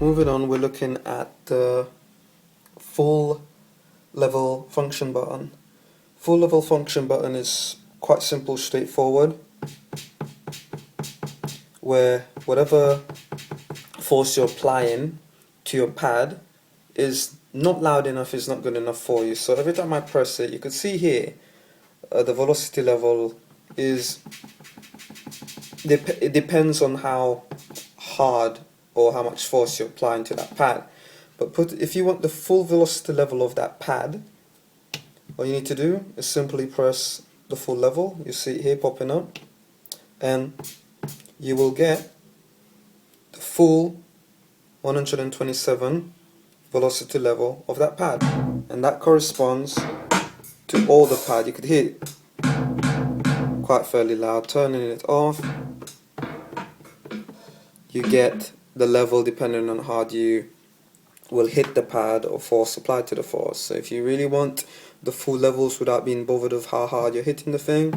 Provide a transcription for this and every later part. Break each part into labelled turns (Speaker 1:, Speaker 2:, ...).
Speaker 1: moving on, we're looking at the full level function button. Full level function button is quite simple, straightforward, where whatever force you're applying to your pad is not loud enough, is not good enough for you. So every time I press it, you can see here the velocity level is, it depends on how hard or how much force you're applying to that pad. But if you want the full velocity level of that pad, all you need to do is simply press the full level. You see it here popping up, and you will get the full 127 velocity level of that pad, and that corresponds to all the pad. You could hear it quite fairly loud. Turning it off, you get the level depending on how you will hit the pad or force applied to the force. So if you really want the full levels without being bothered of how hard you're hitting the thing,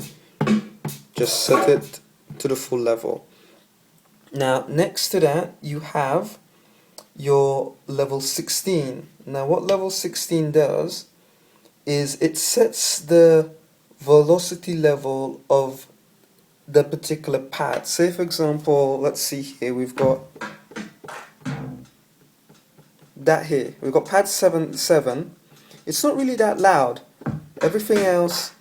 Speaker 1: just set it to the full level. Now next to that you have your level 16. Now what level 16 does is it sets the velocity level of the particular pad. Say for example, let's see here, we've got that here. We've got pad 7. It's not really that loud. Everything else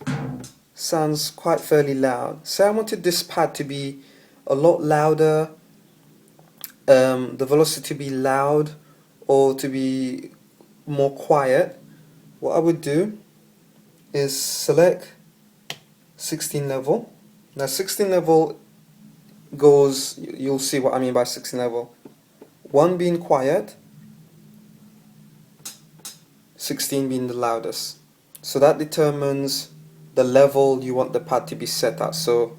Speaker 1: sounds quite fairly loud. Say I wanted this pad to be a lot louder, the velocity to be loud or to be more quiet. What I would do is select 16 level. Now 16 level goes, you'll see what I mean by 16 level. 1 being quiet, 16 being the loudest. So that determines the level you want the pad to be set at. So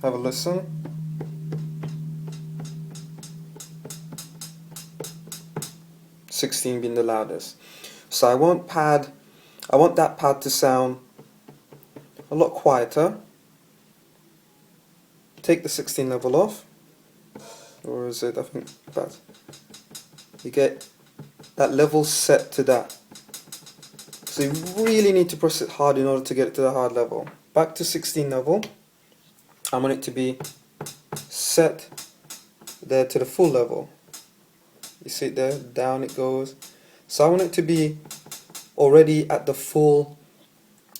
Speaker 1: have a listen. (16) being the loudest. So I want that pad to sound a lot quieter. Take the 16 level off, or is it, I think that you get that level set to that. So you really need to press it hard in order to get it to the hard level. Back to 16 level. I want it to be set there to the full level. You see it there, down it goes. So I want it to be already at the full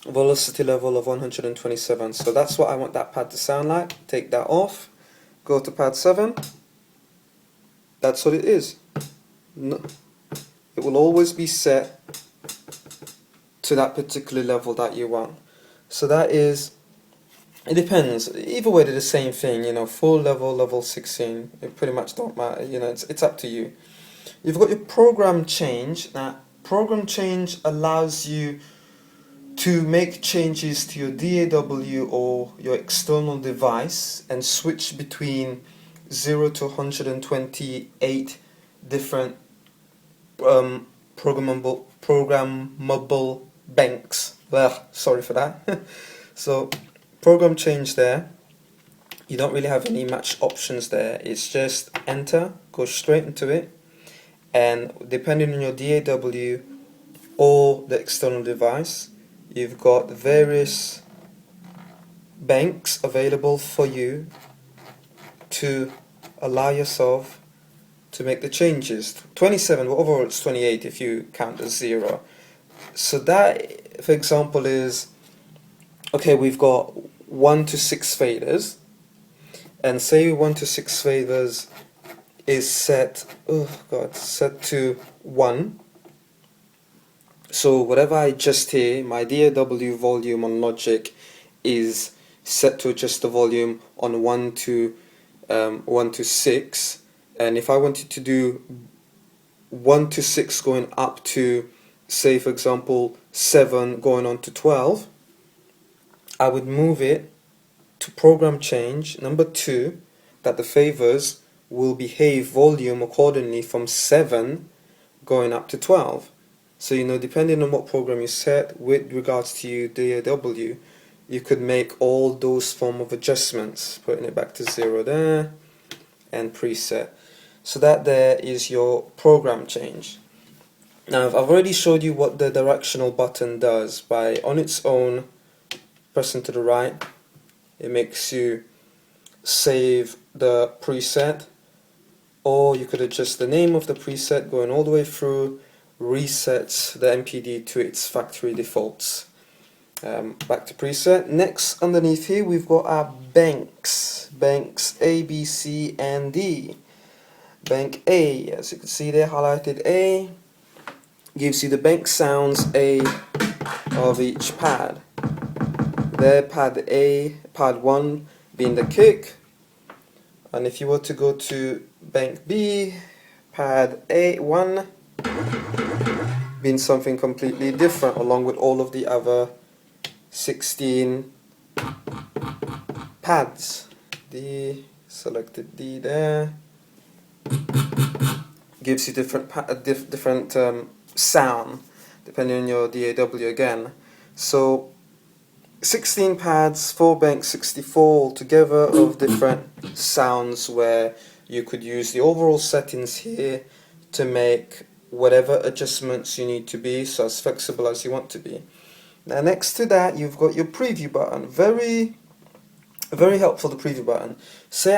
Speaker 1: velocity level of 127. So that's what I want that pad to sound like. Take that off, go to pad 7. That's what it is. No, it will always be set to that particular level that you want. So that is, it depends. Either way they're the same thing, you know, full level, level 16, it pretty much don't matter, you know, it's up to you. You've got your program change. Now program change allows you to make changes to your DAW or your external device and switch between 0 to 128 different programmable banks. Well, sorry for that. So program change there, you don't really have any much options there. It's just enter, go straight into it, and depending on your DAW or the external device, you've got various banks available for you to allow yourself to make the changes. 27, well, overall it's 28 if you count as 0. So that, for example, is, okay, we've got 1 to 6 faders, and say 1 to 6 faders is set, set to 1. So whatever I adjust here, my DAW volume on Logic is set to adjust the volume on 1 to 6, and if I wanted to do 1 to 6 going up to, say for example 7 going on to 12, I would move it to program change number 2, that the favors will behave volume accordingly from 7 going up to 12. So you know, depending on what program you set with regards to your DAW, you could make all those form of adjustments, putting it back to 0 there and preset. So that there is your program change. Now I've already showed you what the directional button does. By on its own pressing to the right, it makes you save the preset, or you could adjust the name of the preset going all the way through, resets the MPD to its factory defaults. Back to preset. Next, underneath here we've got our banks A, B, C and D. Bank A, as you can see there, highlighted A, gives you the bank sounds A of each pad. There, pad A, pad 1 being the kick, and if you were to go to bank B, pad A1 being something completely different, along with all of the other 16 pads. D, selected D there, gives you different sound depending on your DAW again. So 16 pads, 4 banks, 64 altogether of different sounds, where you could use the overall settings here to make whatever adjustments you need to be, so as flexible as you want to be. Now next to that you've got your preview button. Very helpful, the preview button. Say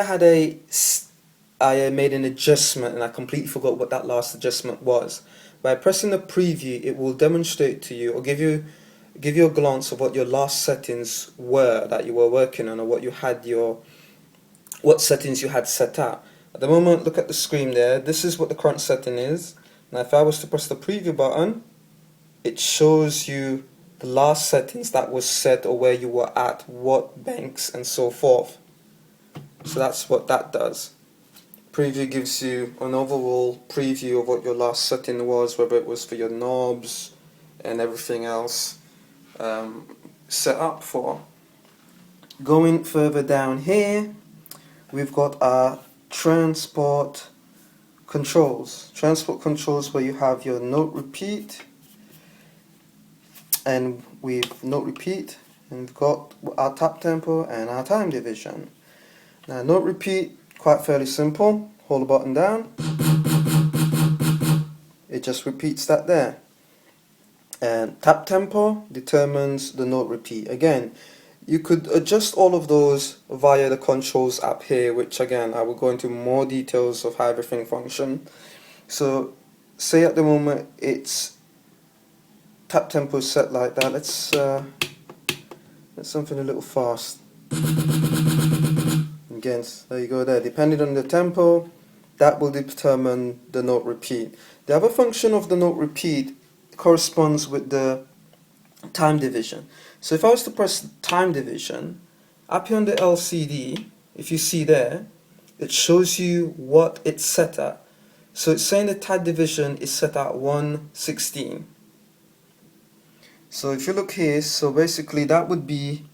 Speaker 1: I made an adjustment and I completely forgot what that last adjustment was. By pressing the preview, it will demonstrate to you, or give you a glance of what your last settings were that you were working on, or what settings you had set up. At the moment, look at the screen there, this is what the current setting is. Now if I was to press the preview button, it shows you the last settings that was set, or where you were at, what banks and so forth. So that's what that does. Preview gives you an overall preview of what your last setting was, whether it was for your knobs and everything else set up for. Going further down here, we've got our transport controls. Transport controls, where you have your note repeat, and we've got our tap tempo and our time division. Now note repeat, quite fairly simple. Hold the button down, it just repeats that there. And tap tempo determines the note repeat. Again, you could adjust all of those via the controls app here, which again I will go into more details of how everything functions. So say at the moment it's tap tempo set like that. Let's something a little fast. Again, there you go there. Depending on the tempo, that will determine the note repeat. The other function of the note repeat corresponds with the time division. So if I was to press time division, up here on the LCD, if you see there, it shows you what it's set at. So it's saying the time division is set at 1/16. So if you look here, so basically that would be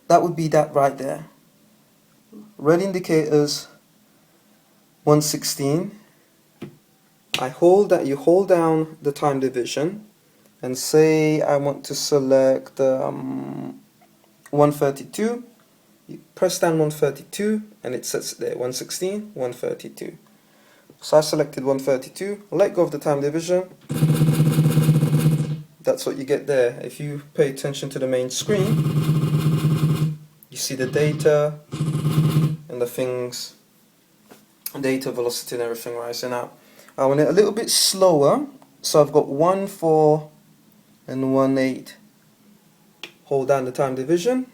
Speaker 1: that right there. Red indicators 1/16. You hold down the time division, and say I want to select 132. You press down 132 and it sets there 1/16, 132. So I selected 132, let go of the time division. That's what you get there. If you pay attention to the main screen, you see the data and the things, data, velocity and everything rising up. I want it a little bit slower, so I've got 1/4 and 1/8. Hold down the time division,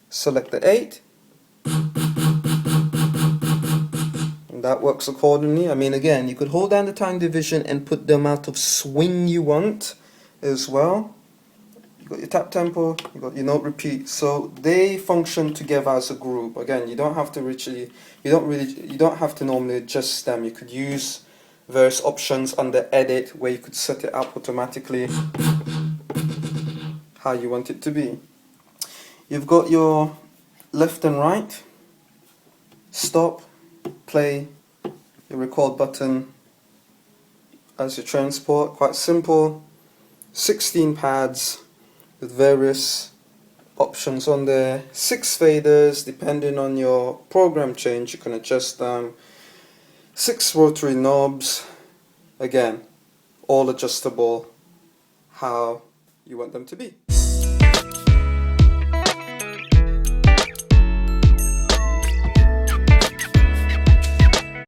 Speaker 1: select the 8, and that works accordingly. I mean, again, you could hold down the time division and put the amount of swing you want as well. You got your tap tempo, you got your note repeat, so they function together as a group. Again, you don't have to normally adjust them. You could use various options under edit, where you could set it up automatically how you want it to be. You've got your left and right, stop, play, your record button as your transport. Quite simple. 16 pads with various options on there, 6 faders depending on your program change. You can adjust them, 6 rotary knobs, again all adjustable how you want them to be.